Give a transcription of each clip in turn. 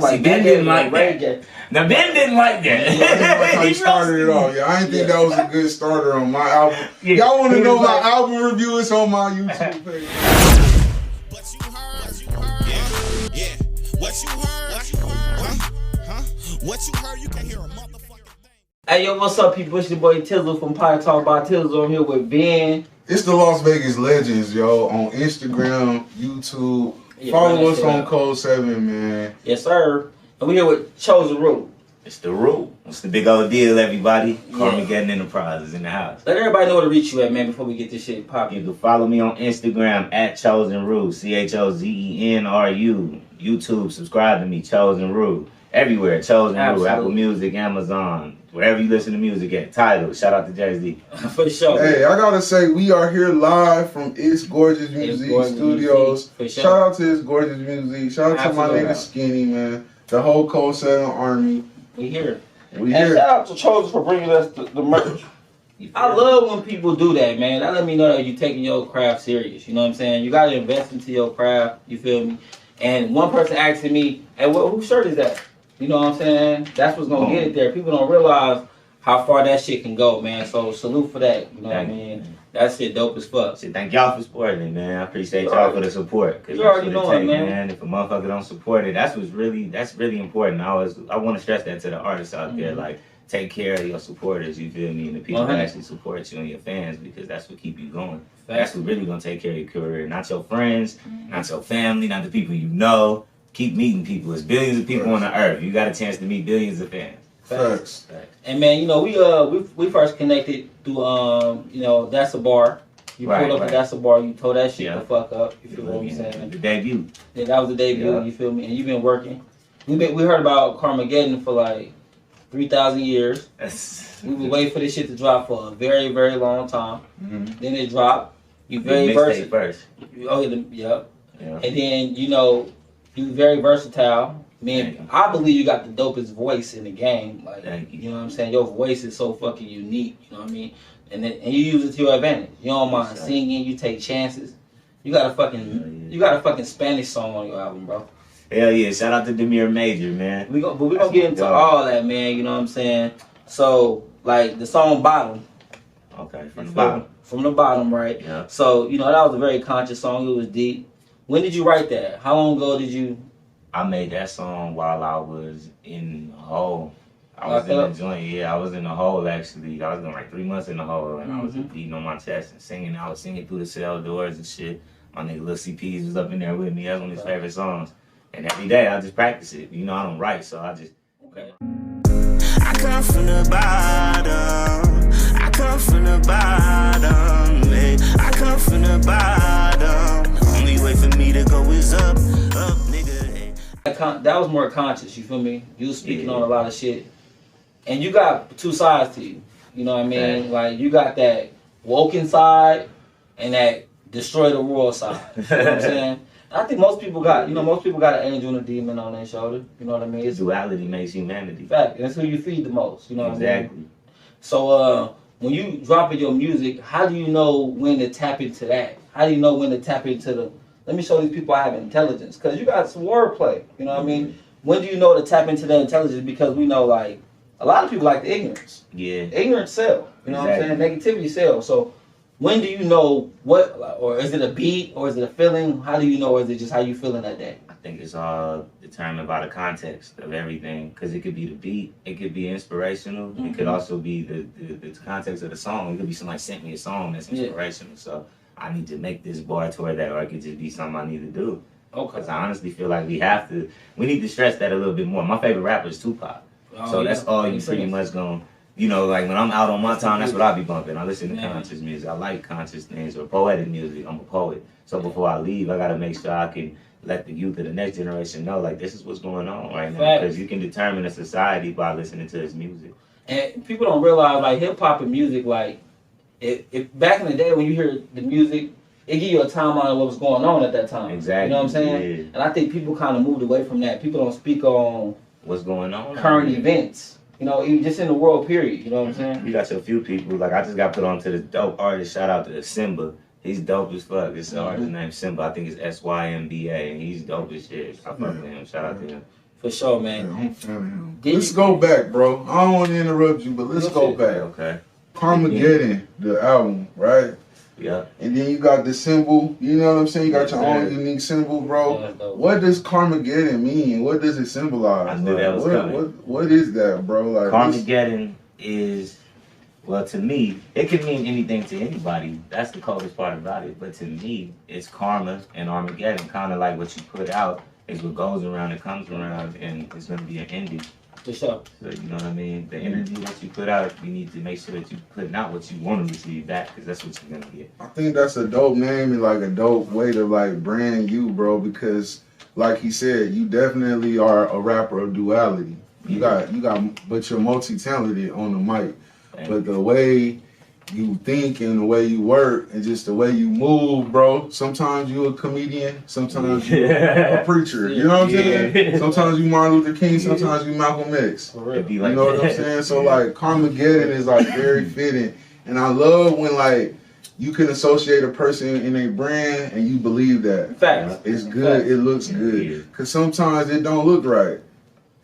something like Ben didn't like that. Now Ben didn't like that. I didn't like how he started it off. Yeah, I didn't think that was a good starter on my album. Y'all want to know my album review? It's on my YouTube page. What you heard? Yeah. What you heard? Huh? What you heard? You can hear a motherfucking thing. Hey, yo, what's up, people? It's your boy Tizzle from Pie Talk by Tizzle. I'm here with Ben. It's the Las Vegas Legends, yo, on Instagram, YouTube. Follow us on Kode, man. Yes, sir. And we're here with Chozen. It's the rule. It's the big old deal, everybody. Armageddon Enterprises in the house. Let everybody know where to reach you at, man, before we get this shit popping. You can follow me on Instagram at Chozenru, CHOZENRU. YouTube, subscribe to me, Chozenru. Everywhere, Chozenru, Apple Music, Amazon, wherever you listen to music at. Tidal, shout out to Jay-Z. For sure. Hey, I gotta say, we are here live from It's Gorgeous Music Studios. For sure. Shout out to It's Gorgeous Music. Shout out to my nigga Skinny, man. The whole Kode Army. We here. We and here. shout out to Chozen for bringing us the merch. I love when people do that, man. That let me know that you're taking your craft serious. You know what I'm saying? You gotta invest into your craft. You feel me? And one person asking me, "Hey, whose shirt is that?" You know what I'm saying? That's what's gonna get it there. People don't realize how far that shit can go, man. So salute for that. You know what I mean? That shit dope as fuck. So thank y'all for supporting it, man. I appreciate y'all for the support. You already know it, man. If a motherfucker don't support it, that's really important. I want to stress that to the artists out there. Like, take care of your supporters, you feel me? And the people that actually support you and your fans, because that's what keep you going. That's what really gonna take care of your career. Not your friends, not your family, not the people you know. Keep meeting people. There's billions of people on the earth. You got a chance to meet billions of fans. Facts. And man, you know, we first connected through you know, That's a Bar. You pulled up at That's a Bar, you told that shit the fuck up. You feel what I'm saying? The debut. Yeah, that was the debut, you feel me? And you've been working. We heard about Carmageddon for like 3,000 years. We would wait for this shit to drop for a very, very long time. Then it dropped. You very versatile. First. Yeah. And then, you know, you very versatile. Man, I believe you got the dopest voice in the game. Like, you know what I'm saying? Your voice is so fucking unique. You know what I mean? And you use it to your advantage. You don't mind singing. You take chances. You got a fucking Spanish song on your album, bro. Hell yeah! Shout out to Demir Major, man. We're gonna get into all that, man. You know what I'm saying? So, like the song "Bottom." Okay, from the bottom. From the bottom, right? Yeah. So, you know, that was a very conscious song. It was deep. When did you write that? How long ago did you? I made that song while I was in the hole. I was in the joint, I was in the hole actually. I was in like 3 months in the hole, and I was beating on my chest and singing. I was singing through the cell doors and shit. My nigga Lil CPs was up in there with me. That's one of his favorite songs. And every day I just practice it. You know, I don't write, so I just. I come from the bottom. I come from the bottom. Hey. I come from the bottom. The only way for me to go is up, nigga. Hey. That was more conscious, you feel me? You was speaking on a lot of shit. And you got two sides to you. You know what I mean? Like, you got that woken side and that destroy the world side. You know what I'm saying? I think most people got an angel and a demon on their shoulder. You know what I mean? It's duality makes humanity. Fact. That's who you feed the most. You know what I mean? Exactly. So, when you drop in your music, how do you know when to tap into that? How do you know when to tap into the, let me show these people I have intelligence? Because you got some wordplay. You know what I mean? When do you know to tap into that intelligence? Because we know, like, a lot of people like the ignorance. Yeah. Ignorance sell. You know what I'm saying? Negativity sells. So, when do you know what, or is it a beat, or is it a feeling? How do you know, or is it just how you feeling that day? I think it's all determined by the context of everything, because it could be the beat, it could be inspirational, it could also be the context of the song. It could be somebody sent me a song that's inspirational, so I need to make this bar toward that, or it could just be something I need to do. Because I honestly feel like we need to stress that a little bit more. My favorite rapper is Tupac, so that's all you pretty much gonna. You know, like when I'm out on my time, that's what I be bumping. I listen to conscious music. I like conscious things or poetic music. I'm a poet. So before I leave, I got to make sure I can let the youth of the next generation know, like, this is what's going on right now. Because you can determine a society by listening to his music. And people don't realize, like, hip-hop and music, like, if back in the day when you hear the music, it give you a timeline of what was going on at that time. Exactly. You know what I'm saying? Yeah. And I think people kind of moved away from that. People don't speak on what's going on, current events. You know, even just in the world, period. You know what I'm saying? You got your few people. Like, I just got put on to this dope artist. Shout out to Simba. He's dope as fuck. This artist named Simba. I think it's SYMBA, and he's dope as shit. I fuck with him. Shout out to him. For sure, Yeah, man. I'm feeling him. Let's go back, bro. I don't want to interrupt you, but let's go back. Okay. Carmageddon, the album, right? Yeah. And then you got the symbol. You know what I'm saying? You got your own unique symbol, bro. What does Carmageddon mean? What does it symbolize? I knew that was coming. What is that, bro? Like Carmageddon is, well, to me, it can mean anything to anybody. That's the coldest part about it. But to me, it's karma and Armageddon. Kind of like what you put out is what goes around and comes around, and it's going to be an ending. For sure. So, you know what I mean? The energy that you put out, you need to make sure that you're putting out what you want to receive back, because that's what you're going to get. I think that's a dope name and like a dope way to like brand you, bro, because like he said, you definitely are a rapper of duality. You got, but you're multi-talented on the mic. But the way you think and the way you work and just the way you move, bro. Sometimes you a comedian, sometimes you a preacher. You know what I'm saying? Sometimes you Martin Luther King, sometimes you Malcolm X. You know what I'm saying? So like Carmageddon is like very fitting. And I love when like you can associate a person in a brand and you believe that. Facts. It's good, it looks good. Cause sometimes it don't look right.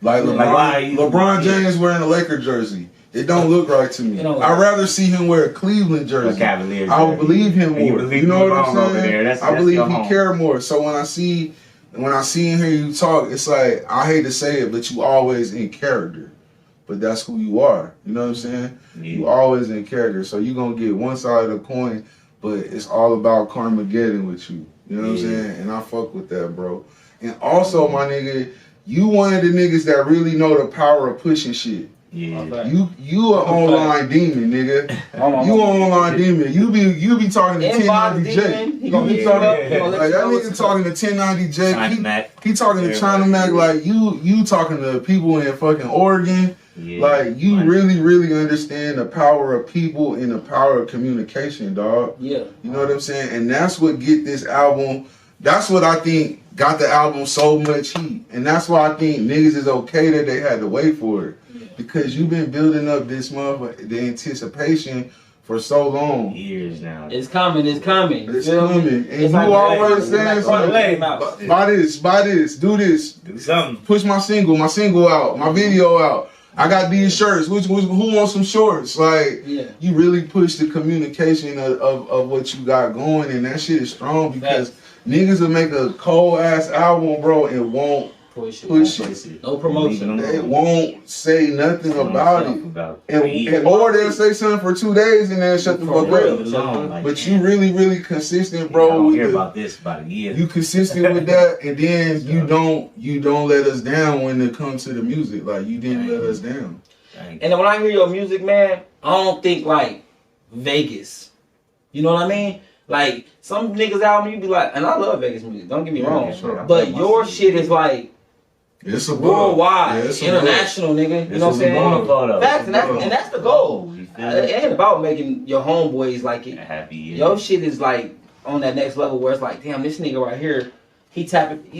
Like LeBron James wearing a Laker jersey. It don't look right to me. I'd rather see him wear a Cleveland jersey. I would believe him more. You know what I'm saying? I believe he cared more. So when I see and hear you talk, it's like, I hate to say it, but you always in character. But that's who you are. You know what I'm saying? Yeah. You always in character. So you gonna get one side of the coin, but it's all about Carmageddon with you. You know what I'm saying? And I fuck with that, bro. And also, my nigga, you one of the niggas that really know the power of pushing shit. Yeah. You an online demon, nigga. You an online demon. You be talking to 1090J. You be talking like that nigga talking to 1090J. He talking to China Mac like you talking to people in fucking Oregon. Yeah, like you really understand the power of people and the power of communication, dog. Yeah. You know what I'm saying? And that's what get this album. That's what I think got the album so much heat. And that's why I think niggas is okay that they had to wait for it. Because you've been building up this motherfucker, the anticipation for so long. Years now. It's coming. It's coming. It's coming. And it's you like always saying something. Buy this, do this. Do something. Push my single out, my video out. I got these shirts. Who wants some shorts? Like, you really push the communication of what you got going, and that shit is strong because niggas will make a cold ass album, bro, and won't push it. No promotion. They won't say nothing about it. Or they'll say something for 2 days and then shut the fuck up. But you really consistent, bro. I don't hear about this about a year. You consistent with that, and then you don't let us down when it comes to the music. Like you didn't let us down. And then when I hear your music, man, I don't think like Vegas. You know what I mean? Like some niggas album, you be like, and I love Vegas music. Don't get me wrong, but your shit is like. It's a worldwide, it's international, nigga. You know what I'm saying? Facts, and that's the goal. It ain't about making your homeboys like it. Happy. Your shit is like on that next level where it's like, damn, this nigga right here, you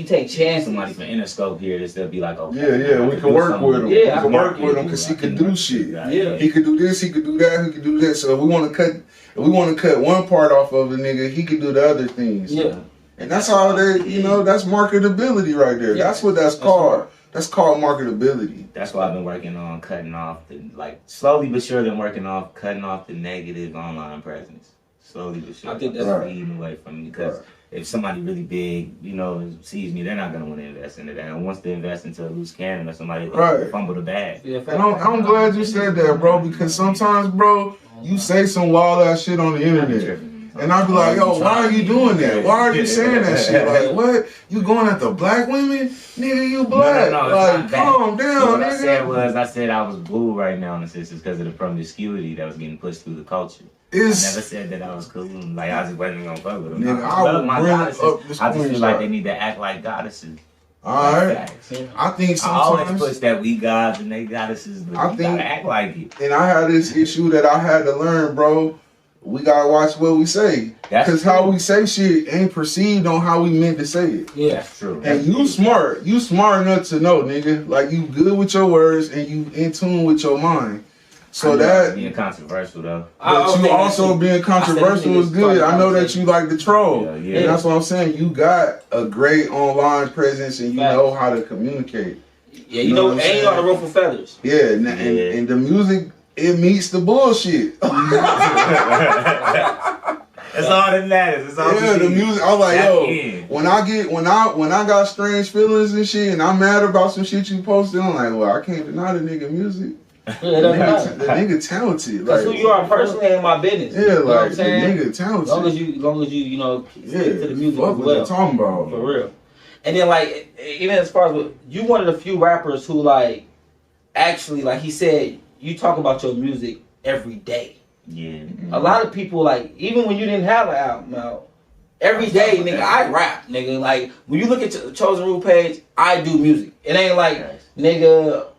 take chances. Somebody from Interscope here, they'll be like, okay. Yeah, we can work with him. Yeah, we can work with him because he can do shit. Yeah, he could do this, he could do that, he could do that. So if we want to cut one part off of the nigga, he could do the other things. Yeah. And that's how they, that's marketability right there. Yeah. That's what that's called. That's called marketability. That's why I've been working on cutting off slowly but surely cutting off the negative online presence. Slowly but surely. I think that's leading away from me because if somebody really big, sees me, they're not gonna want to invest into that. And once they invest into a loose cannon or somebody fumble the bag. Yeah, and I'm glad you said that, bro, because sometimes, bro, you say some wild ass shit on the internet. And I'd be like, yo, why are you doing that? Why are you saying that shit? Like, what? You going after black women? Nigga, you black. No, like, calm down, nigga. What I said I was blue right now, and it's because of the promiscuity that was getting pushed through the culture. I never said that I was cool. Like, I just wasn't going to fuck with them. Nigga, I love my goddesses. I just feel like they need to act like goddesses. Alright. I think sometimes. I always push that we gods and they goddesses, but we gotta act like it. And I had this issue that I had to learn, bro. We gotta watch what we say, because how we say shit ain't perceived on how we meant to say it. Yeah, that's true. And you smart enough to know, nigga. Like you good with your words and you in tune with your mind. So that being controversial though. But you also being controversial is good. I know that you like to troll, and that's what I'm saying. You got a great online presence and you know how to communicate. Yeah, you know, and you on the ruffle feathers. Yeah, and the music, it meets the bullshit. That's all that matters. It's all the music. I was like, when I got strange feelings and shit, and I'm mad about some shit you posted, I'm like, well, I can't deny the nigga music. Yeah, the nigga talented. That's who you are personally ain't my business. Yeah, you know like what I'm saying? The nigga talented. Long as you know, stick to the music fuck as well. What you talking about? For real. And then like even as far as you one of the few rappers who like actually like he said you talk about your music every day. Yeah. A lot of people like even when you didn't have an album out, every day nigga I rap nigga. Like when you look at the Chozen Rule page, I do music. It ain't like nigga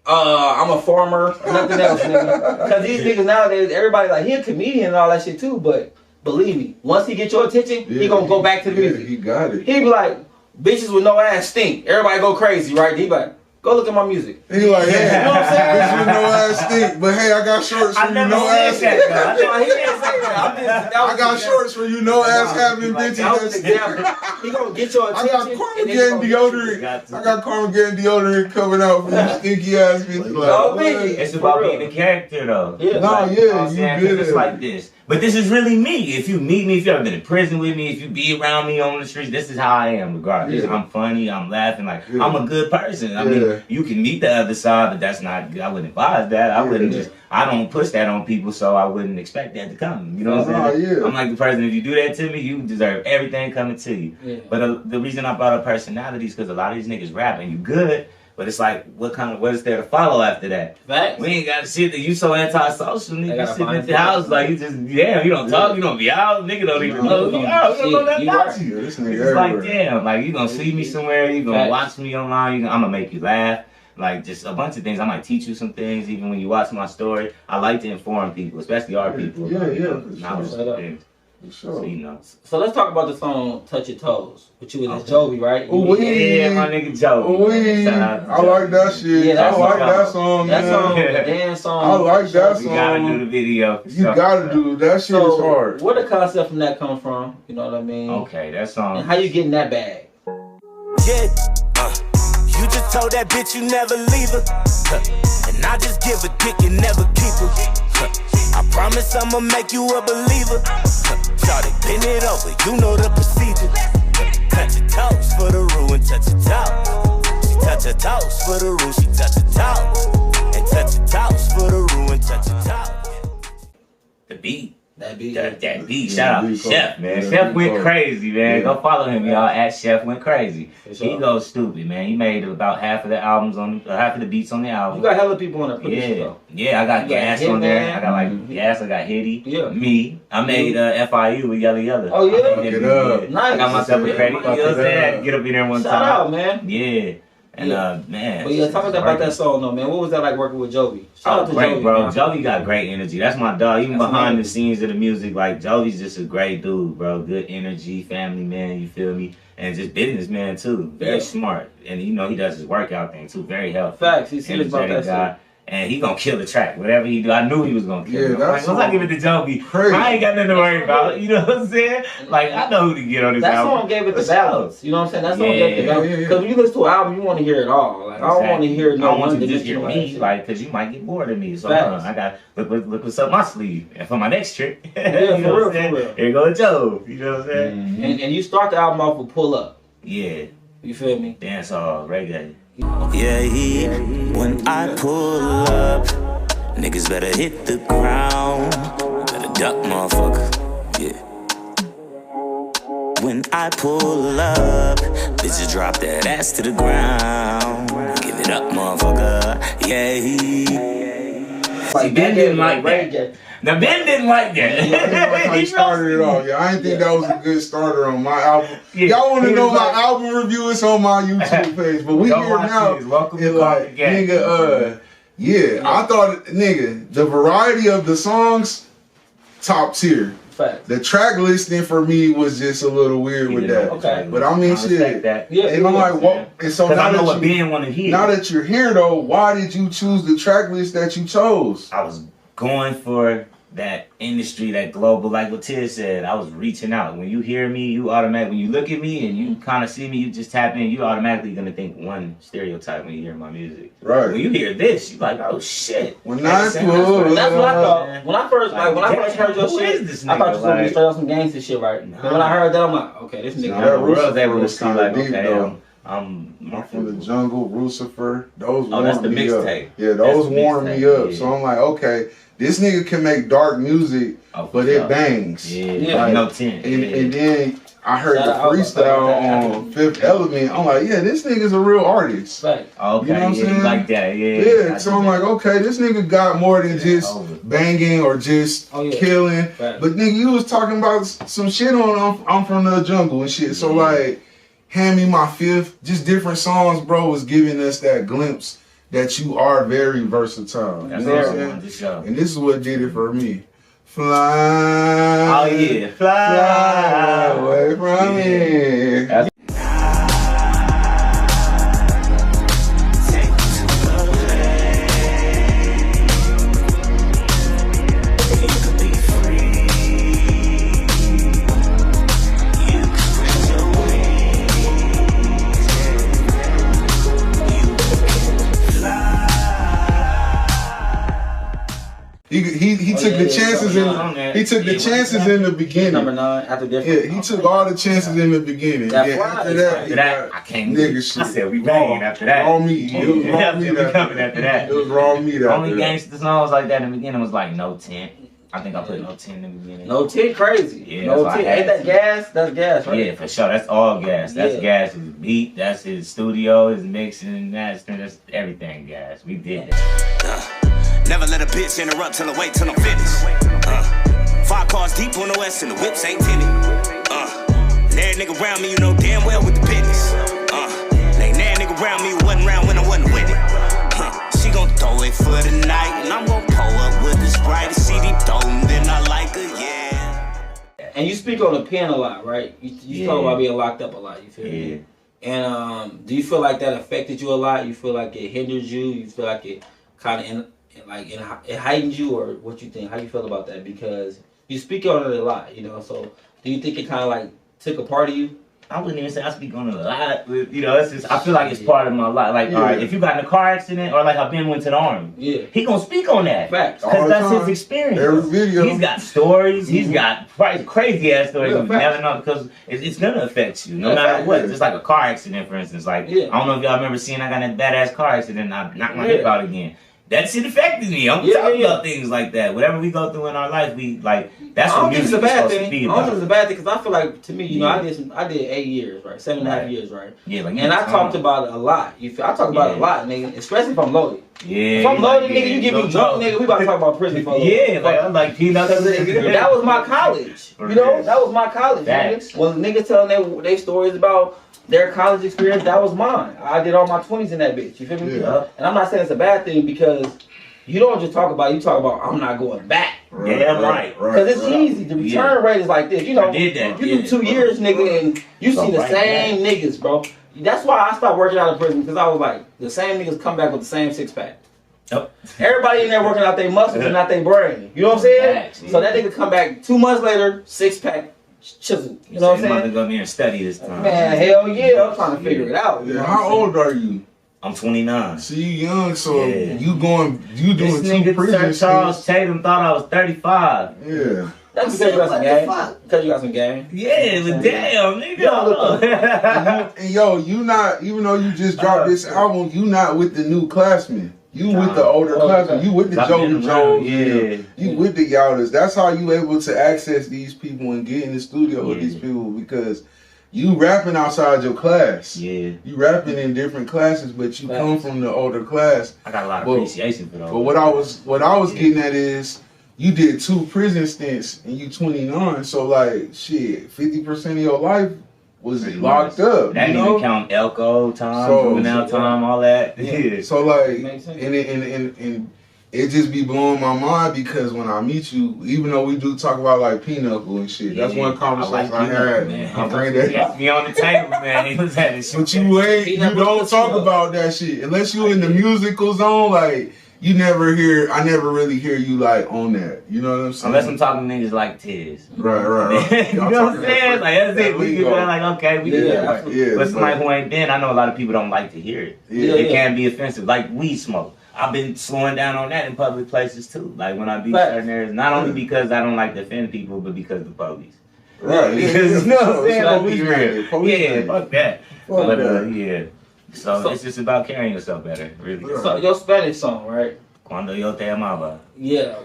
I'm a farmer or nothing else, nigga. Because these niggas nowadays, everybody like he a comedian and all that shit too. But believe me, once he get your attention, he gonna go back to the music. He got it. He be like, bitches with no ass stink. Everybody go crazy, right? He be like, go look at my music. He like, hey, you know what I'm saying? Bitches with no ass stink, but hey, I got shorts for you, no ass. He didn't say that. I got shorts for you, no ass having bitches. That was an example. He gonna get your attention. I got Carmageddon deodorant. I got Carmageddon deodorant coming out for you stinky ass bitches. Like, it's about being a character though. Yeah, you good. It's like this. But this is really me. If you meet me, if you ever been in prison with me, if you be around me on the streets, this is how I am regardless. Yeah. I'm funny, I'm laughing, like I'm a good person. I mean, you can meet the other side, but that's not good. I wouldn't advise that. I wouldn't I don't push that on people, so I wouldn't expect that to come. You know what I'm saying? I'm like the person, if you do that to me, you deserve everything coming to you. Yeah. But the reason I brought up personality is because a lot of these niggas rap and you good, but it's like, what is there to follow after that? Facts. We ain't got shit that you so antisocial, nigga. You sitting at the house like you just, you don't talk, you don't be out, nigga don't even know you out, you don't know nothing about you. It's like, damn, like you gonna see me somewhere, you gonna watch me online, I'm gonna make you laugh. Like just a bunch of things. I might teach you some things even when you watch my story. I like to inform people, especially our people. Things. Sure. So, you know. So let's talk about the song "Touch Your Toes" with you and Jovi, right? Yeah, my nigga Jovi. I like that shit. Yeah, I like that song. That song, the dance song. I like that song. You gotta do the video. You gotta do that shit. Is hard. Where the concept from that come from? You know what I mean? Okay, that song. And how you getting that bag? Yeah. You just told that bitch you never leave her. And I just give a dick and never keep her. I promise I'ma make you a believer. Shawty, bend it over, you know the procedure. Touch your toes for the rule and touch your toe. She touch her toes for the rule, she touch her toe. And touch your toes for the rule and touch your toe. The beat. That beat. That beat. Shout out to Chef, man. Chef went crazy, man. Go follow him, y'all. At Chef went crazy. He goes stupid, man. He made about half of the albums half of the beats on the album. You got hella people on there. Yeah, I got Gas on there. I got like Gas. I got Hitty. Yeah. Me. I made FIU with Yella Yella. Oh yeah. Nice. I got myself a credit. You know what I'm saying? Get up in there one time. Shout out, man. Yeah. And man. But talk about that song though, man. What was that like working with Jovi? Shout out to great, Jovi, bro. man. Jovi got great energy. That's my dog. Even behind the scenes of the music, like Jovi's just a great dude, bro. Good energy, family man. You feel me? And just businessman too. Very smart. And he does his workout thing too. Very healthy. Facts. He's serious about that guy. And he gonna kill the track. Whatever he do, I knew he was gonna kill it. Once I give it to Jovi, I ain't got nothing to worry about. You know what I'm saying? Like, I know who to get on this album. That song gave it the balance. You know what I'm saying? That song gave it the balance. Because when you listen to an album, you want to hear it all. Like, I don't want to hear no one to just hear me, like, because you might get bored of me. So I got look what's up my sleeve. And for my next trick, yeah, you know for what I'm real. Here goes Joe. You know what I'm saying? And you start the album off with Pull Up. Yeah. You feel me? Dancehall, reggae. Yeah, when I pull up, niggas better hit the ground. Better duck, motherfucker. Yeah. When I pull up, bitches drop that ass to the ground. Give it up, motherfucker. Yeah. Like, Ben didn't like that. Now, Ben didn't like that. He started it off. I didn't think that was a good starter on my album. Y'all want to know my album review? It's on my YouTube page. But we here now. Welcome to like, nigga, I thought, nigga, the variety of the songs, top tier. Fact. The track listing for me was just a little weird with that. Okay. But I mean, shit. And I'm like, what? And so now I know what Ben want to hear. Now that you're here, though, why did you choose the track list that you chose? I was going for that industry, that global, like what Tiz said, I was reaching out. When you hear me, you automatically, when you look at me and you kind of see me, you just tap in, you automatically gonna think one stereotype when you hear my music. Right. When you hear this, you like, oh shit. That's what I thought. When I first heard your shit, I thought you was gonna be straight on some gangster shit, right? Nah. But when I heard that, I'm like, okay, this nigga. That world they were kind of deep, okay, though. I'm from the jungle, Lucifer. Those that's the warmed me up. mixtape. Yeah, those warmed me up. Yeah. So I'm like, okay, this nigga can make dark music, but it bangs. Yeah, like, no 10. And then I heard the freestyle on Fifth Element. I'm like, yeah, this nigga's a real artist. Right. Okay, you know what I'm saying? Like that, Yeah, so I'm like, okay, this nigga got more than just banging or just killing. Right. But nigga, you was talking about some shit on I'm from the jungle and shit. So like, Hand Me My Fifth, just different songs, bro, was giving us that glimpse that you are very versatile. That's you know what I'm saying? And this is what did it for me. Fly. Oh yeah, fly away from me. That's He took the chances in the beginning. Number 9 after different. Yeah, he took all the chances in the beginning. After that, I can't. Nigga shit. I said we banging after that. Raw meat. It was raw meat after that. It was raw meat. Only gangster songs like that in the beginning was like No 10. I think I put No 10 in the beginning. No 10 crazy. Yeah, No 10. Ain't that gas? That's gas, right? Yeah, for sure. That's all gas. That's gas. His beat. That's his studio. His mixing. That's everything gas. We did that. Never let a bitch interrupt till I wait till I'm finished. 5 cars deep on the west and the whips ain't tinted. And every nigga around me, you know damn well with the business. Ain't every nigga around me who wasn't around when I wasn't with it. She gon' throw it for the night, and I'm gon' pull up with the Sprite, CD throw, and then I like her, yeah. And you speak on the pen a lot, right? You talk about being locked up a lot, you feel me? And do you feel like that affected you a lot? You feel like it hindered you? You feel like it kind of it heightened you, or what you think? How you feel about that? Because you speak on it a lot, you know. So do you think it kind of like took a part of you? I wouldn't even say I speak on it a lot. You know, it's just I feel like it's part of my life. Like, all right, if you got in a car accident or like I've been went to the army, he gonna speak on that. Facts. Because that's his experience. Every video. He's got stories. He's got crazy ass stories. You never know because it's gonna affect you no matter what. Just like a car accident, for instance. Like I don't know if y'all remember seeing I got in a badass car accident and I knocked my hip out again. That shit affected me. I'm talking about things like that. Whatever we go through in our life, we like. That's what music is supposed to be about. I don't think it's a bad thing because I feel like to me, you know, I did 8 years, right, 7.5 years, right. Yeah, like and I talked about it a lot. You feel? I talk about it a lot, nigga. Especially if I'm loaded. Yeah. If I'm loaded, nigga, you get me drunk, nigga. We about to talk about prison for a little. I'm like peanuts. That was my college. You know, that was my college. Nigga. When niggas telling their stories about their college experience, that was mine. I did all my 20s in that bitch. You feel me? Yeah. And I'm not saying it's a bad thing because you don't just talk about it, you talk about I'm not going back. Right. Because it's easy. The return rate is like this. You know, you do 2 years, nigga, and you see the same niggas, bro. That's why I stopped working out of prison, because I was like, the same niggas come back with the same 6-pack. Yep. Everybody in there working out their muscles and not their brain. You know what I'm saying? So that nigga come back 2 months later, 6-pack. Chisel. You know what I'm saying? I'm about to go in there and study this time. Man, hell yeah. I'm trying to figure it out. You know how old are you? I'm 29. So you young, so you doing this 2 prison Sir Charles Tatum thought I was 35. Yeah. That's because you got some game. Because you got some game. Yeah, but damn, nigga. And yo, you not, even though you just dropped this album, you not with the new classmen. You with the older classmen. You with the Joey Joes. Yeah. You with the Yalders. That's how you able to access these people and get in the studio with these people, because you rapping outside your class. Yeah. You rapping in different classes, but you come from the older class. I got a lot of appreciation for those. But what I was getting at is, you did 2 prison stints and you 29, so like shit, 50% of your life was locked up. That didn't even count Elko time, juvenile time, all that. Yeah. So like, and it just be blowing my mind, because when I meet you, even though we do talk about like pinochle and shit, that's one conversation I had. Man. I bring that. Me on the table, man. He was having shit. But you don't talk about that shit unless you in the musical zone, like. I never really hear you like on that. You know what I'm saying? Unless I'm talking to niggas like Tiz. Right. You know what I'm saying? Like that's it. We get like, okay, we did that. Yeah, but somebody who ain't been, I know a lot of people don't like to hear it. It can be offensive. Like weed smoke. I've been slowing down on that in public places too. Like when I be certain areas, not only because I don't like to offend people, but because of the police. Right. Because you know what I'm saying? Like Police real. Yeah, fuck that. Yeah. So it's just about carrying yourself better, really. So your Spanish song, right? Cuando yo te amaba. Yeah.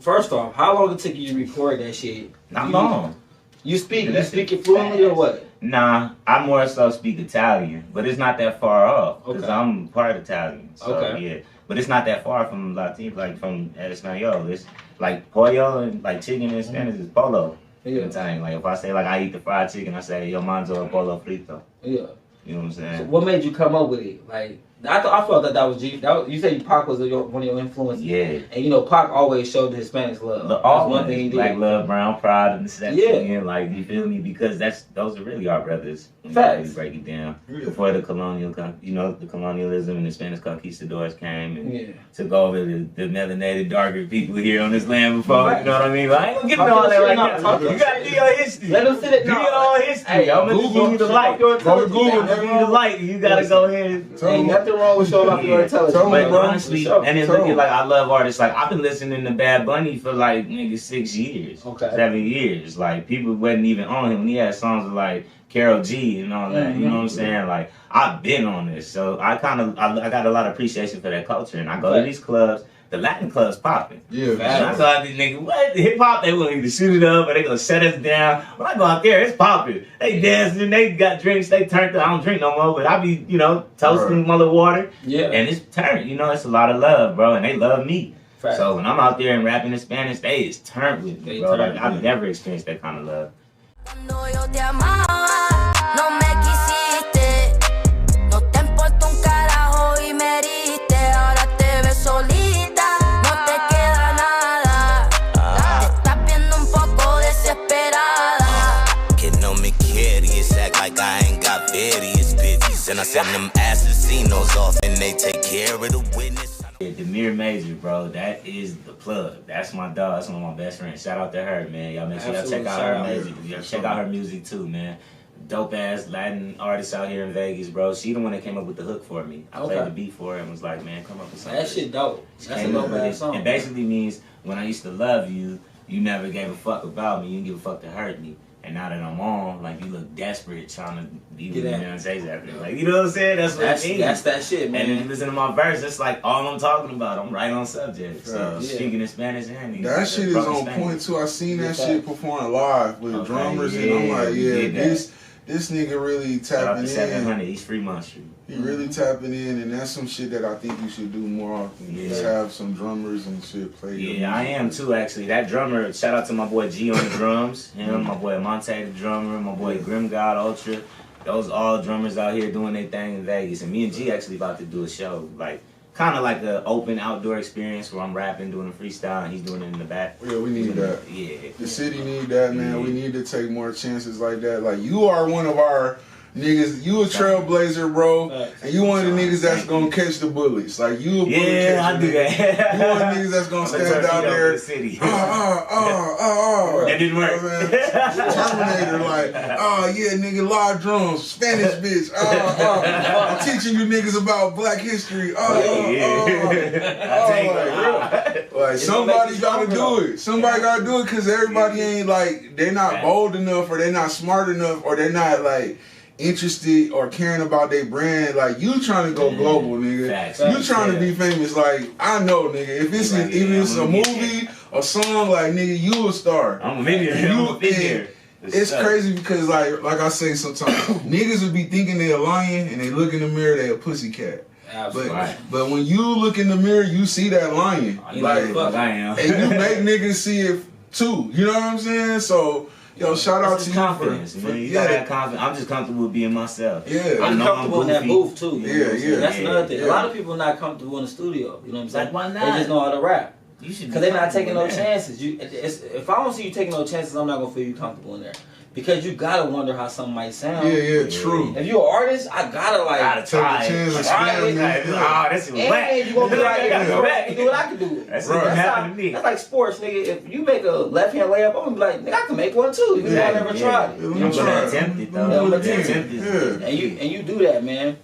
First off, how long it took you to record that shit? Not long. You speak it fluently or what? Nah, I more so speak Italian, but it's not that far off because I'm part Italian. So, yeah, but it's not that far from Latino, like from Espanol. It's like pollo and like chicken in Spanish is polo. Yeah. Italian. Like if I say like I eat the fried chicken, I say yo manzo el pollo frito. Yeah. You know what I'm saying? So what made you come up with it? Like I felt that was G. You said Pac was one of your influences. Yeah. And you know Pac always showed the Hispanics love. That's one thing he did. Like love, brown, pride, and sex. Yeah. Like you feel me? Because those are really our brothers. Facts. You break it down. Before the the colonialism and the Spanish conquistadors came and took over the melanated darker people here on this land before. You know what I mean? Like, I ain't gonna get into all that right now. You gotta do your history. Let them sit it. Do your own history. Hey, I'm gonna give you the light. Go to Google. Give you the light. You gotta go ahead. Ain't nothing wrong with showing off your intelligence. But honestly, and then looking like I love artists. Like I've been listening to Bad Bunny for like 6 years, 7 years. Like people wasn't even on him when he had songs like Karol G and all that. You know what I'm saying? Like I've been on this, so I got a lot of appreciation for that culture, and I go to these clubs. The Latin clubs popping. Yeah. And I go out these niggas, what? Hip hop, they want to shoot it up or they gonna shut us down. When I go out there, it's popping. They dancing, they got drinks, they turned up. I don't drink no more, but I be, toasting mother water. Yeah. And it's turned, it's a lot of love, bro, and they love me. Fact. So when I'm out there and rapping in Spanish, they is turned with me, bro. Like, I've never experienced that kind of love. And I send them assassinos off and they take care of the witness. Yeah, Demir Major, bro, that is the plug. That's my dog. That's one of my best friends. Shout out to her, man. Y'all make sure y'all check out her music. Y'all check out her music too, man. Dope ass Latin artist out here in Vegas, bro. She the one that came up with the hook for me. I played the beat for her and was like, man, come up with something. That shit dope. That's a dope ass song. It basically means when I used to love you, you never gave a fuck about me. You didn't give a fuck to hurt me. And now that I'm on, like, you look desperate trying to be with me and say something. Like, you know what I'm saying? That's what it means. That's that shit, man. And then you listen to my verse, it's like all I'm talking about. I'm right on subject. So, speaking in Spanish and English. That shit is on Spanish. Point, too. I seen that shit performing live with drummers, and I'm like, this nigga really tapping in. 700 East Fremont Street. He really tapping in, and that's some shit that I think you should do more often. Just have some drummers and shit play. Yeah, I am too, actually. That drummer, shout out to my boy G on the drums. Him, my boy Monte the drummer, my boy Grim God Ultra. Those all drummers out here doing their thing in Vegas. And me and G actually about to do a show, like kind of like an open outdoor experience where I'm rapping, doing a freestyle, and he's doing it in the back. Yeah, we need that. Yeah. The city need that, man. We need to take more chances like that. Like, you are one of our niggas, you a trailblazer, bro, and you one of the niggas that's gonna catch the bullets. Like, you a bullet catcher. Yeah, I do that. You one of the niggas that's gonna stand out there. The city. That didn't work. Terminator, like, yeah, nigga, live drums, Spanish bitch. I'm teaching you niggas about Black history. Like, somebody gotta do it. Somebody gotta do it, because everybody ain't like, they're not bold enough, or they're not smart enough, or they're not like interested or caring about their brand. Like, you trying to go global, nigga. You trying to be famous. Like, I know, nigga. If it's even it's a movie, a song, like, nigga, you a star. I'm a millionaire. It's crazy because, like I say sometimes, niggas would be thinking they a lion, and they look in the mirror, they a pussycat. But when you look in the mirror, you see that lion. Like, I am. And you make niggas see it too. You know what I'm saying? So, yo, shout out to confidence, you. You gotta have confidence. I'm just comfortable with being myself. Yeah. I'm comfortable in that booth too. Yeah. That's another thing. A lot of people are not comfortable in the studio. You know what I'm saying? Like, why not? They just know how to rap. You should, because they're not taking no chances. If I don't see you taking no chances, I'm not gonna feel you comfortable in there. Because you gotta wonder how something might sound. Yeah, true. If you're an artist, I gotta take a chance and experiment. Oh, that's whack. And you gonna be like, you do what I can do. That's like sports, nigga. If you make a left hand layup, I'm gonna be like, nigga, I can make one too. Because I never tried it. You don't attempt it though. And you do that, man.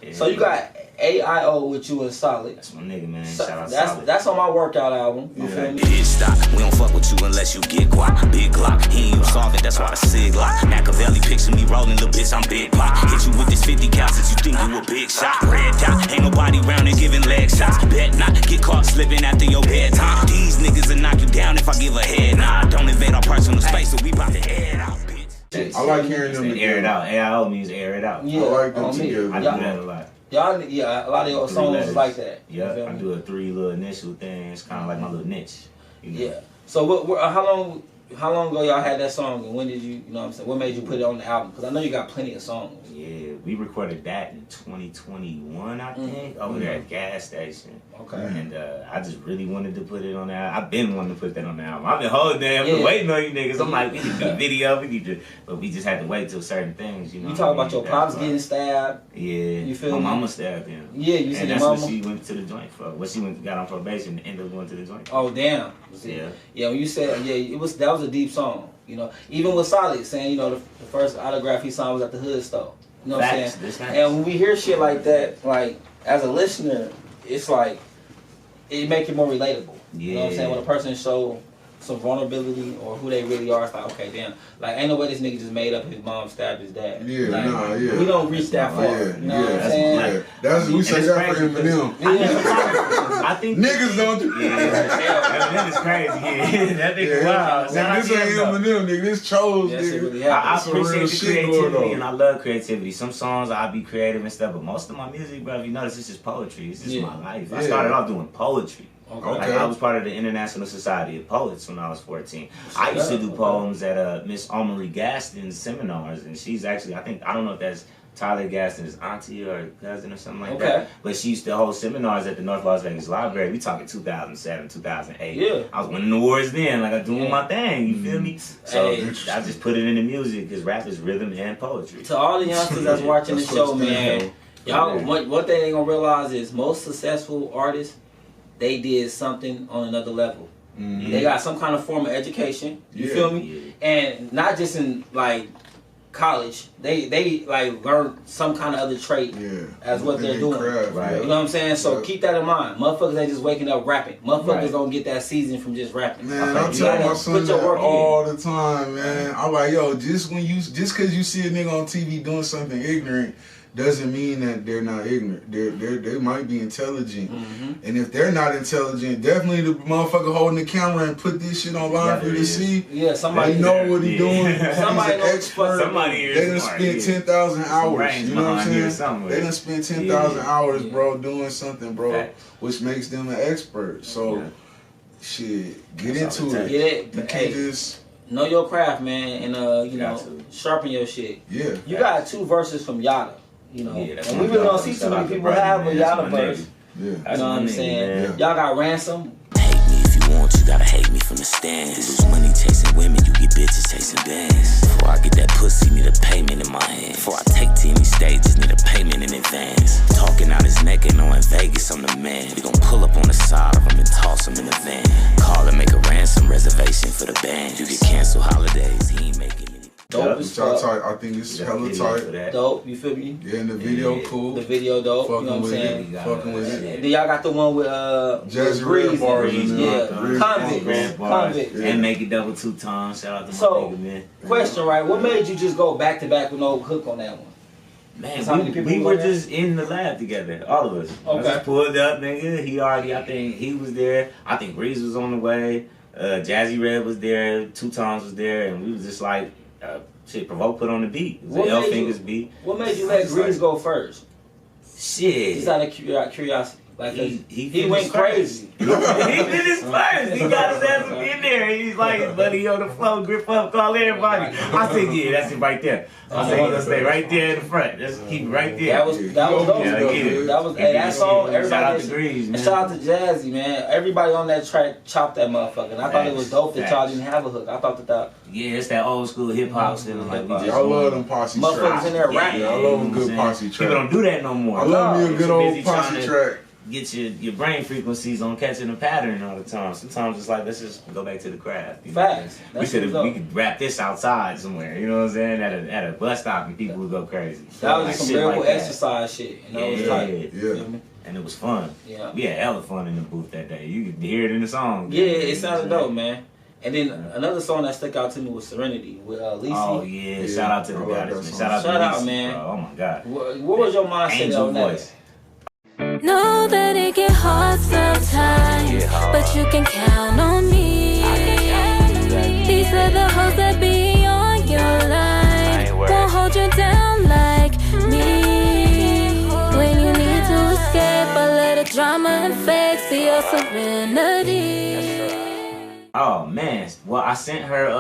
Yeah. So you got AIO with you and Solid. That's my nigga, man. So, shout out Solid. That's on my workout album. You feel me? Bitch, stop. We don't fuck with you unless you get guap. Big Glock. He ain't solve it, that's why the sig lock. Machiavelli picture me rolling, little bitch, I'm big pop. Hit you with this 50 cal since you think you a big shot. Red dot. Ain't nobody round and giving leg shots. Bet not. Get caught slipping after your bedtime. These niggas will knock you down if I give a head. Nah, don't invade our personal space, so we bout to head out, bitch. I like hearing them air it out. AIO means air it out. Yeah, I like them together. I do that a lot. Y'all, yeah, a lot of your songs is like that. Yeah, I do a 3 little initial thing. It's kind of like my little niche. You know? Yeah. So how long ago y'all had that song, and when did you know what I'm saying? What made you put it on the album? Because I know you got plenty of songs. Yeah, we recorded that in 2021, I think, over there at Gas Station. Okay. And I just really wanted to put it on there. I've been wanting to put that on the album. I've been holding that. I've been waiting on you niggas. I'm like, we need to do a video. But we just had to wait till certain things, you know. You talk about your pops getting stabbed. Yeah. You feel me? My mama stabbed him. Yeah, you see and your that's mama? what she went to the joint for. What she got on probation and ended up going to the joint for. Oh, damn. Yeah. Yeah, when you said, that was a deep song. You know, even with Solid saying, you know, the first autograph he signed was at the Hood store. You know what I'm saying? And when we hear shit like that, like, as a listener, it's like, it make it more relatable. Yeah. You know what I'm saying? When a person show some vulnerability or who they really are, it's like, okay, damn. Like, ain't no way this nigga just made up his mom stabbed his dad. Yeah, like, yeah. We don't reach that far. Yeah, you know what I'm saying? Yeah. That's we say that for Eminem. I think niggas don't do Eminem is crazy. Yeah, that nigga wild. This ain't Eminem, nigga. This Chozen, nigga. Really I appreciate the creativity and I love creativity. Some songs I'll be creative and stuff, but most of my music, bro, if you notice, it's just poetry. It's just my life. I started off doing poetry. Okay. Like I was part of the International Society of Poets when I was 14. I used to do poems at Miss Amory Gaston's seminars, and she's actually, I don't know if that's Tyler Gaston's auntie or cousin or something like that. But she used to hold seminars at the North Las Vegas Library. We talking 2007, 2008. Yeah. I was winning awards then, like I doing my thing. You feel me? So I just put it in the music because rap is rhythm and poetry. To all the youngsters that's watching the show, man, y'all, one thing they gonna realize is most successful artists, they did something on another level. Mm-hmm. They got some kind of form of education. You feel me? Yeah. And not just in like college. They like learn some kind of other trait as what they're doing. Craft, right. You know what I'm saying? So keep that in mind. Motherfuckers ain't just waking up rapping. Motherfuckers don't get that season from just rapping. Man, I tell my son that all the time, man. I'm like, yo, just cause you see a nigga on TV doing something ignorant doesn't mean that they're not ignorant. They might be intelligent. Mm-hmm. And if they're not intelligent, definitely the motherfucker holding the camera and put this shit online for you to see. Yeah, somebody know what he's doing. Somebody He's an expert. They done spent 10,000 hours. You know what I'm saying? They done spent 10,000 hours, bro, doing something, bro, which makes them an expert. So, shit, get into it. You can't just know your craft, man, and you know, sharpen your shit. Yeah. You got 2 verses from Yada. You know, and we really don't see too many people have a Yada verse. You know what I'm saying? Y'all got Ransom. Hate me if you want, you gotta hate me from the stands. Lose money chasing women, you get bitches chasing bands. Before I get that pussy, need a payment in my hand. Before I take to any stages, need a payment in advance. Talking out his neck and knowing Vegas, I'm the man. We gon' pull up on the side of him and toss him in the van. Call and make a ransom reservation for the band. You get canceled holidays, he ain't making any. Dope as fuck. I think it's hella tight. Dope, you feel me? Yeah, and the video cool. The video dope, you know what I'm saying? Fucking with it. Then y'all got the one with Jazzy Red bars in there. Convict. And make it double 2 times. Shout out to my nigga, man. Question, right? What made you just go back to back with no hook on that one? Man, we were just in the lab together, all of us. Okay. I just pulled up, nigga. He already, I think he was there. I think Breeze was on the way. Jazzy Red was there. 2 Times was there, and we was just like, shit, Provoke put on the beat. It was an L Fingers beat. What made you let Breeze go first? Shit. Just out of curiosity. Like he went crazy. He did his first. He got his ass in there. He's like, his buddy on the floor, grip up, call everybody. I said, yeah, that's it right there. I said, he's gonna stay right there in the front. Just keep it right there. That was dope. That was that song. Everybody, shout out to Grease, man. Shout out to Jazzy, man. Everybody on that track chopped that motherfucker. And I thought it was dope that y'all didn't have a hook. I thought that. Yeah, it's that old school hip hop still. Like we just I love them posse tracks. Motherfuckers in there rapping. Yeah, I love a good posse track. People don't do that no more. I love me a good old posse track. Get your brain frequencies on catching a pattern all the time. Sometimes it's like, let's just go back to the craft. Facts. We could rap this outside somewhere. You know what I'm saying? At a bus stop and people would go crazy. That was just some real exercise shit. You know, yeah. And it was fun. Yeah. We had hella fun in the booth that day. You could hear it in the song. Yeah, it sounded dope, man. And then another song that stuck out to me was Serenity with Lisi. Oh yeah, shout out to the goddess, man. Shout out, man. Bro. Oh my god. What was your mindset on voice. That? Know that it get hard sometimes, but you can count on me. These are the hoes that be on your line, won't hold you down like me. When you need to escape, I let the drama and fakes be your serenity. Oh man, well I sent her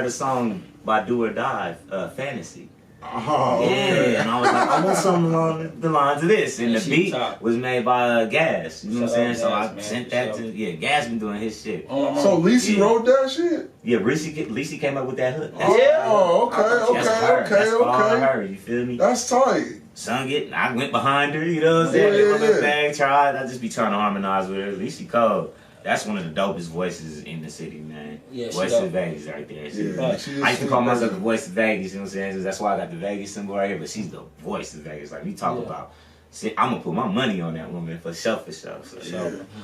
the song by Do or Die, Fantasy. Oh, okay. Yeah, and I was like, I want something along the lines of this, and the beat was made by Gas. You know what I'm saying? So I sent that to Gas been doing his shit. So Lisi wrote that shit? Yeah, Lisi came up with that hook. Oh, okay. Her, you feel me? That's tight. Sung it, I went behind her. You know what I'm saying? Yeah. Bag, tried. I just be trying to harmonize with her. Lisi Code. That's one of the dopest voices in the city, man. Yeah, Voice of Vegas right there. I used to call myself the voice of Vegas, you know what I'm saying? That's why I got the Vegas symbol right here, but she's the voice of Vegas. Like, we talk about, see, I'm going to put my money on that woman for sure.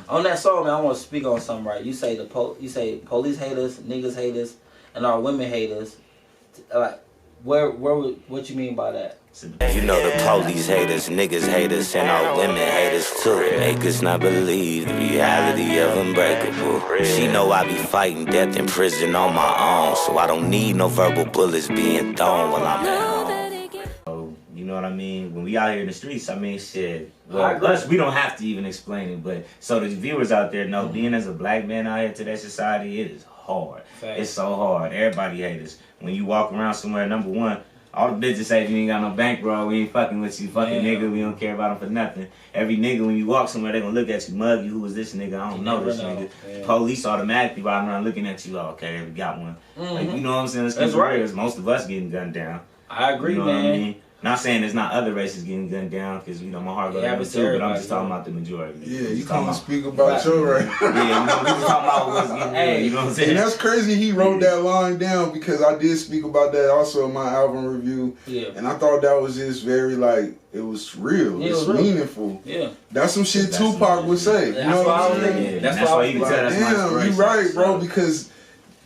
On that song, man, I want to speak on something, right? You say you say police haters, niggas haters, and our women haters. Like, what you mean by that? You know the police haters, niggas haters, and all women haters too. Make us not believe the reality of Unbreakable. She know I be fighting death in prison on my own, so I don't need no verbal bullets being thrown while I'm at home. You know what I mean? When we out here in the streets, I mean, shit. Well, us, we don't have to even explain it, but so the viewers out there know, being as a black man out here to that society, it is hard. It's so hard. Everybody hates us. When you walk around somewhere, number one, all the bitches say if you ain't got no bankroll, we ain't fucking with you. Fucking nigga, we don't care about him for nothing. Every nigga, when you walk somewhere, they gonna look at you, mug you. Who is this nigga? I don't know this nigga. Yeah. Police automatically riding around looking at you. Oh, okay, we got one. Like, you know what I'm saying? That's right. Most of us getting gunned down. I agree, you know man. What I mean? Not saying there's not other races getting gunned down, because, you know, my heart goes out too, but I'm just talking about the majority. Yeah, you can't speak about your right. Yeah, you know, we just talking about what's getting done, you know what I'm saying? And that's crazy he wrote that line down, because I did speak about that also in my album review. Yeah. And I thought that was just very, like, it was real. It's meaningful. Yeah. That's some shit Tupac would say. You know what I'm saying? Yeah, that's why you can tell that's my inspiration. You right, bro, because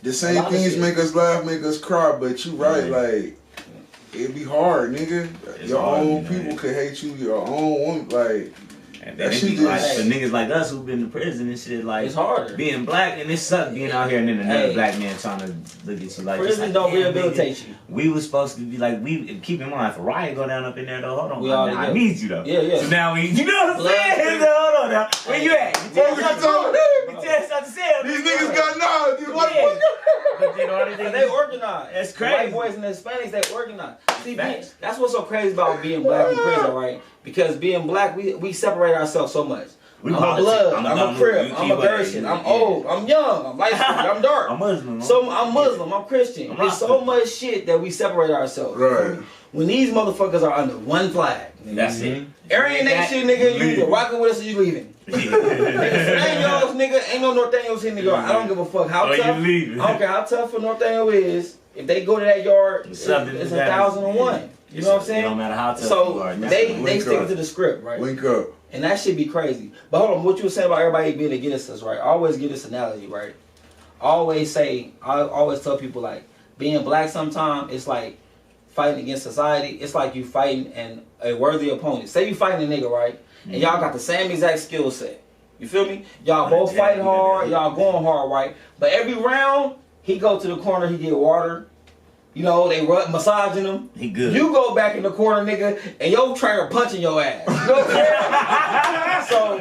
the same things make us laugh, make us cry, but you right, like, it'd be hard, nigga. Your own people could hate you. Your own woman, like. And that shit like for niggas like us who've been to prison and shit, like it's harder being black, and it sucks being out here and then another black man trying to look at you like prison don't rehabilitate you. We was supposed to be like, keep in mind, if a riot go down up in there though, hold on, I need you though. Yeah. So now you know what I'm saying? So hold on now, where you at? You tell us something to say. These niggas got knives. But you know they organized. That's crazy. White boys and the Hispanics, they organized. See, that's what's so crazy about being black in prison, right? Because being black, we separate ourselves so much. I'm a blood, I'm a crib, I'm a Gershon, I'm old, I'm young, I'm light skinned, I'm dark. I'm Muslim. So I'm Muslim, I'm Christian. There's so much shit that we separate ourselves. Right. When these motherfuckers are under one flag. That's it. Aryan Nation, nigga, you either rocking with us or you leaving. Nathaniel's, nigga, ain't no Nathaniel's here, nigga. I don't give a fuck how tough. I don't care how tough a Nathaniel is. If they go to that yard, it's 1,001. You know what I'm saying? No matter how tough so you are. They stick to the script, right? Link up. And that should be crazy. But hold on, what you were saying about everybody being against us, right? I always give this analogy, right? I always tell people, like, being black sometimes, it's like fighting against society. It's like you fighting a worthy opponent. Say you fighting a nigga, right? And y'all got the same exact skill set. You feel me? Y'all both fighting hard, y'all going hard, right? But every round, he go to the corner, he get water. You know, they massaging him. He good. You go back in the corner, nigga, and your trainer punching your ass. You know what I'm saying? So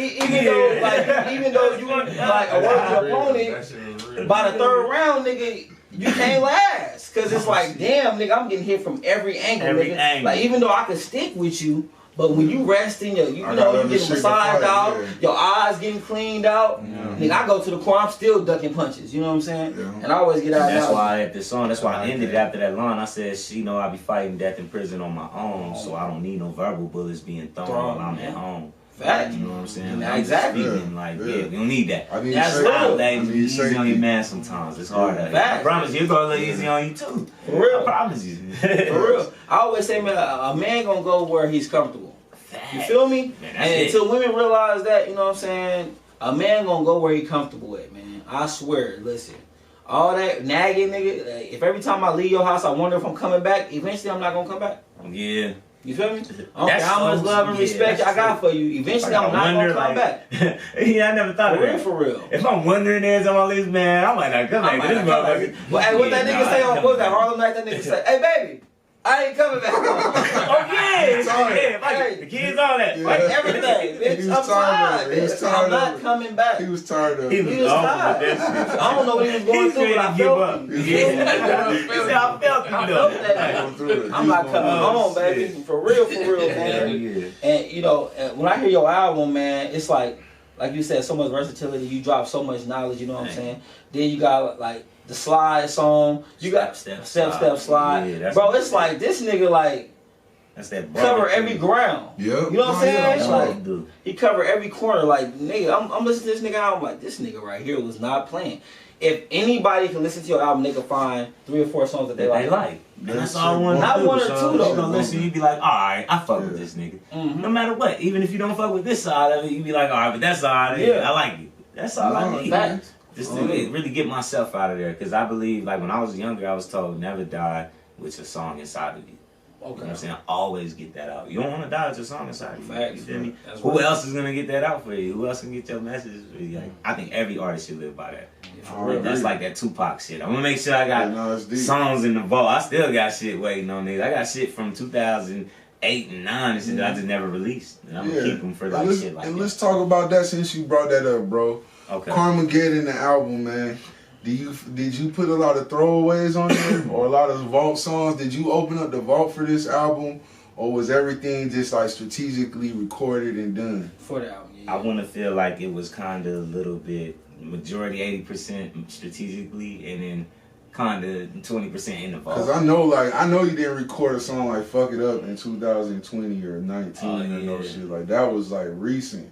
even though you like a worthy opponent, by the third round, nigga, you can't last. Cause it's like, damn, nigga, I'm getting hit from every angle, nigga. Like, even though I can stick with you, but when you resting, you getting massaged out, your eyes getting cleaned out. Nigga, I go to the corner, I'm still ducking punches. You know what I'm saying? Yeah. And I always get out. That's why at this song, that's why I ended it after that line. I said, she know I be fighting death in prison on my own, so I don't need no verbal bullets being thrown while I'm at home. Fact. You know what I'm saying? Like, exactly. We don't need that. That's real. Be easy on your man sometimes. It's hard. I promise you, it's gonna look easy on you too. For real. I promise you. For real. I always say, man, a man gonna go where he's comfortable. You feel me? Man, and until women realize that, you know what I'm saying, a man gonna go where he comfortable at, man. I swear, listen. All that nagging, nigga, like, if every time I leave your house I wonder if I'm coming back, eventually I'm not gonna come back. Yeah. You feel me? I don't care how much love and respect I got for you. Eventually, I'm not gonna come back. Yeah, I never thought of that. For real. If I'm wondering there's on my list, man, I might not come back to this motherfucker. Well, hey, what that nigga say on what was that Harlem Night? That nigga say, "Hey, baby, I ain't coming back." Oh yeah, the kids on that, everything. Bitch, I'm tired. I'm not coming back. He was tired of it. He was tired. I don't know what he was going through, but I felt him. I felt that. I'm not coming home, baby. For real, man. And you know, when I hear your album, man, it's like you said, so much versatility. You drop so much knowledge. You know what I'm saying? Then you got like the slide song. You got step slide. Yeah, bro, it's like this nigga like that's that cover every ground. Yeah. You know what I'm saying? It's like he covered every corner. Like nigga, I'm listening to this nigga album like this nigga right here was not playing. If anybody can listen to your album, they can find 3 or 4 songs that they like. And that's all I want. Not 1 or 2 though. You gonna listen, you be like, all right, I fuck with this nigga. No matter what, even if you don't fuck with this side of it, you be like, all right, but that side, I like it. That's all I need. Just to really get myself out of there, because I believe, like when I was younger, I was told never die with your song inside of you. Okay. You know what I'm saying? Always get that out. You don't want to die with your song inside of you. Facts. You feel me? Who else is gonna get that out for you? Who else can get your message for you? Like, I think every artist should live by that. That's like that Tupac shit. I'm gonna make sure I got songs in the vault. I still got shit waiting on niggas. I got shit from 2008 and 9 and shit that I just never released. And I'm gonna keep them for like shit like that. And let's talk about that since you brought that up, bro. Okay. Carmageddon, the album, man. Did you put a lot of throwaways on there or a lot of vault songs? Did you open up the vault for this album, or was everything just like strategically recorded and done for the album? I want to feel like it was kind of a little bit majority 80% strategically, and then kind of 20% in the vault. Cause I know you didn't record a song like "Fuck It Up" in 2020 or 19 or no shit like that. Was like recent.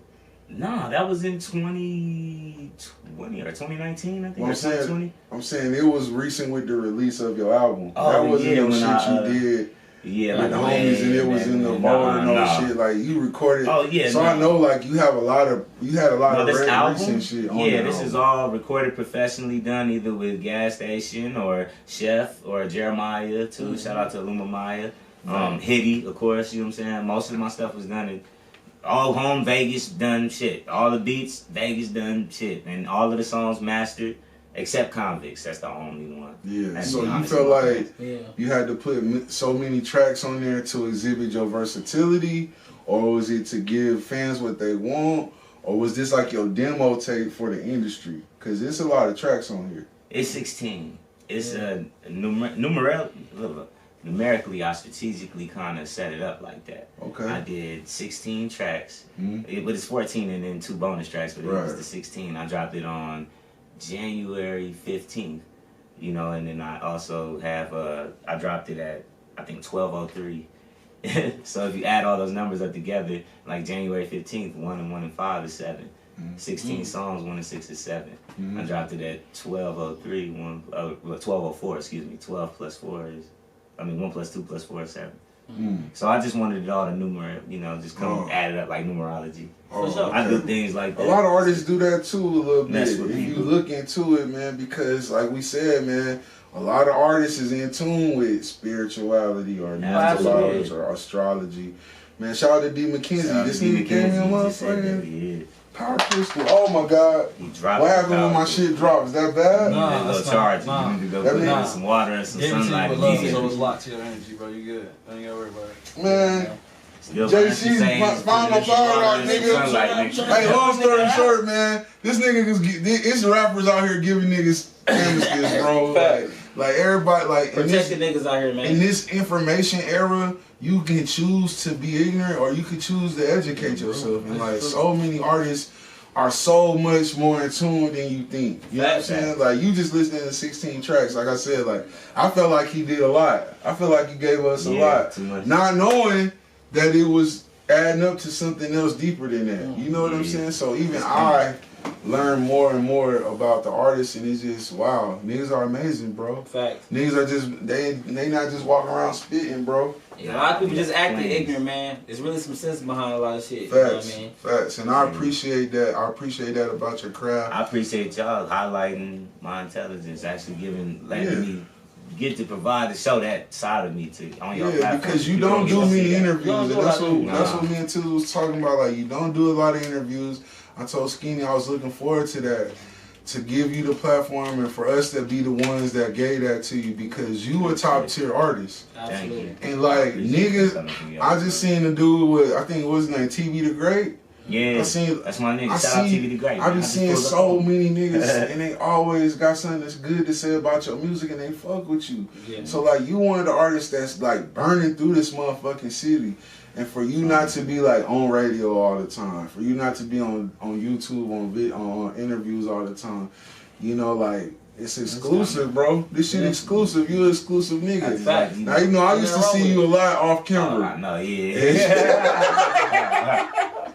No, that was in 2020 or 2019, I think. Or 2020. I'm saying it was recent with the release of your album. That wasn't no shit you did. Yeah, like the homies, and it was in the vault and all shit. Like you recorded. Oh yeah. So I know like you had a lot of recent shit on yeah, this is all recorded professionally done either with Gas Station or Chef or Jeremiah too. Shout out to Luma Maya. Hitty, of course, you know what I'm saying? Most of my stuff was done in all home Vegas done shit. All the beats, Vegas done shit. And all of the songs mastered, except Convicts. That's the only one. Yeah, that's so you felt like you had to put so many tracks on there to exhibit your versatility, or was it to give fans what they want, or was this like your demo tape for the industry? Because there's a lot of tracks on here. It's 16. It's numerically, I strategically kind of set it up like that. Okay. I did 16 tracks, but it's 14 and then 2 bonus tracks, but it was the 16. I dropped it on January 15th, you know, and then I also have, I dropped it at, I think, 12:03. So if you add all those numbers up together, like January 15th, 1 and 1 and 5 is 7. 16 songs, 1 and 6 is 7. I dropped it at 12:03, 12:04, excuse me. 12 plus 4 is, 1 plus 2 plus 4 is 7. So I just wanted it all to numerate, you know, just come add it up like numerology. I do things like that. A lot of artists do that too a little bit. If you look into it, man, because like we said, man, a lot of artists is in tune with spirituality or numerology or astrology. Man, shout out to D. McKenzie. This nigga gave me a motherfucking power crystal. Oh my god. What happened when my shit dropped? Is that bad? Nah, that's charge. You need to go put in some water and some sunlight. So it's locked to your energy, bro. You good. Don't you gotta worry about it. Man, JC's final third, nigga. Hey, long story short, man, it's rappers out here giving niggas amnesties, bro. Like everybody, like protecting niggas out here, man. In this information era, you can choose to be ignorant or you can choose to educate yourself. And like so many artists are so much more in tune than you think. You know what I'm saying? Like you just listening to 16 tracks, like I said, like I felt like he did a lot. I feel like he gave us a lot. Not knowing that it was adding up to something else deeper than that. You know what I'm saying? So even I learn more and more about the artists, and it's just wow, niggas are amazing, bro. Facts. Niggas are just they not just walking around spitting, bro. Yeah, a lot of people just acting ignorant, man. There's really some sense behind a lot of shit. Facts, you know what I mean? Facts, and I appreciate that. I appreciate that about your craft. I appreciate y'all highlighting my intelligence, actually letting me get to provide to show that side of me on your platform. Because you don't do many interviews, and that's what me and Tizzle was talking about. Like you don't do a lot of interviews. I told Skinny I was looking forward to that, to give you the platform and for us to be the ones that gave that to you because you a top tier artist. Absolutely. And like niggas, I just seen the dude with, I think it was his name, TV the Great. Yeah, that's my nigga. Shout out TV the Great. I been seeing so many niggas and they always got something that's good to say about your music and they fuck with you. Yeah. So like you one of the artists that's like burning through this motherfucking city. And for you not to be like on radio all the time, for you not to be on YouTube, on interviews all the time, you know, like it's exclusive, bro. This shit exclusive. You an exclusive nigga. Fact. Now you know I used to see you a lot off camera. I know, yeah.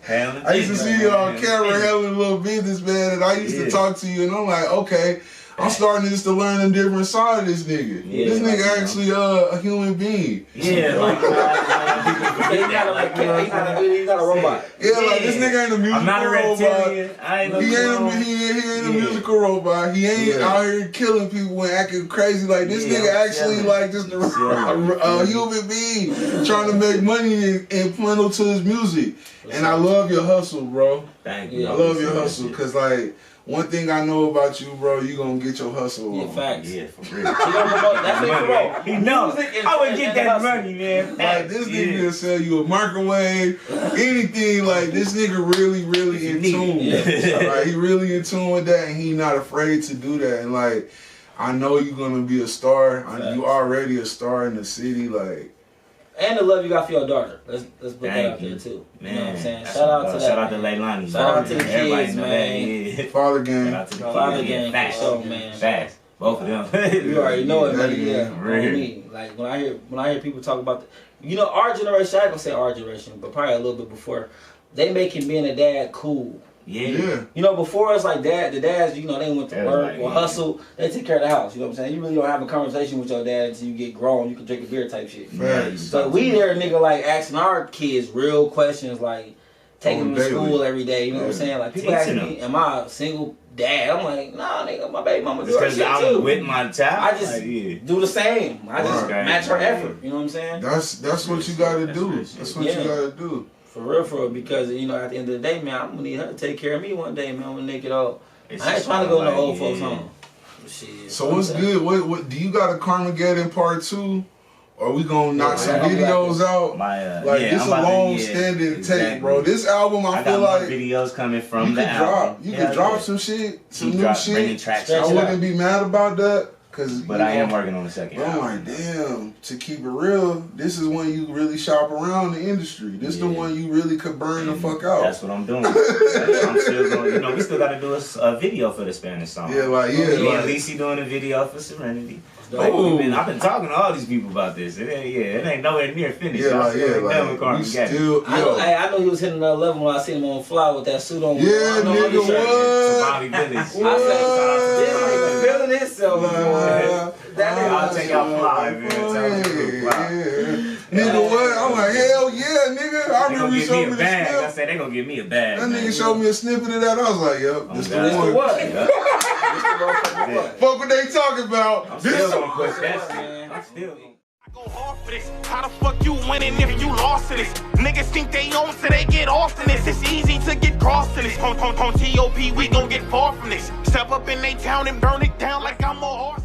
I used to see you on camera having a little business, man, and I used to talk to you, and I'm like, okay. I'm starting just to learn a different side of this nigga. Yeah, this nigga actually a human being. Yeah, like he's not a robot. Yeah, like this nigga ain't a musical I'm not a reptilian. robot. He ain't a musical robot. He ain't out here killing people and acting crazy. Like this nigga actually like just a human being trying to make money and funnel to his music. And I love your hustle, bro. Thank you. I love your hustle because like. One thing I know about you, bro, you gonna get your hustle on. Yeah, facts. Yeah, for real. That's it, bro. He knows. I would get that money, man. Like, this nigga will sell you a microwave, anything. Like, this nigga really in tune. Like, he really in tune with that, and he not afraid to do that. And, like, I know you're gonna be a star. You already a star in the city, like. And the love you got for your daughter. Let's put that out there too. Man, you know what I'm saying? Shout out to that. Shout out to Leilani. Shout out to the kids, man. Father gang. Shout out to the Father gang. Facts. So, man. Facts. Both of them. You already know it, man. Yeah. Really. Like when I hear people talk about our generation, I ain't gonna say our generation, but probably a little bit before, they making being a dad cool. Yeah. You know, before it's like the dads, they went to work or hustle, they take care of the house. You know what I'm saying? You really don't have a conversation with your dad until you get grown. You can drink a beer type shit. Right. So we there, nigga, like asking our kids real questions, like taking them to school every day. You know what I'm saying? Like people asking me, "Am I a single dad?" I'm like, "Nah, nigga, my baby mama do her shit I'm too." With my child, I just do the same. I just match her effort. You know what I'm saying? That's what you gotta do. That's what you gotta do. For real, because, at the end of the day, man, I'm going to need her to take care of me one day, man, when they get old. I ain't trying to go to old folks' home. Shit, so what's good? What do you got a Carmageddon part 2? Or we gonna knock some videos out? This a long standing tape, bro. This album, I feel like videos coming from the album. You could drop some shit, some new shit. I wouldn't be mad about that. But I am working on the second album. I'm like, damn, to keep it real, this is when you really shop around the industry. This is the one you really could burn the fuck out. That's what I'm doing. I'm still going, we still got to do a video for the Spanish song. Yeah, like, Me and Lacey doing a video for Serenity. I've been talking to all these people about this. It ain't nowhere near finished. I know he was hitting another level when I seen him on Fly with that suit on. Yeah, nigga, what? Bobby Village. I said, this feeling himself, I'll take out Fly, man. Nigga, what? I'm like, hell yeah, nigga. I remember you showed me the bag. snippet. I said they gonna give me a bag. That nigga showed me a snippet of that. I was like, yep, this the one. Fuck what they talking about. I'm still gonna push that shit. I'm still. I go hard for this. How the fuck you winning if you lost to this? Niggas think they own so they get off in this. It's easy to get crossed to this. On TOP, we gon' get far from this. Step up in they town and burn it down like I'm a horse.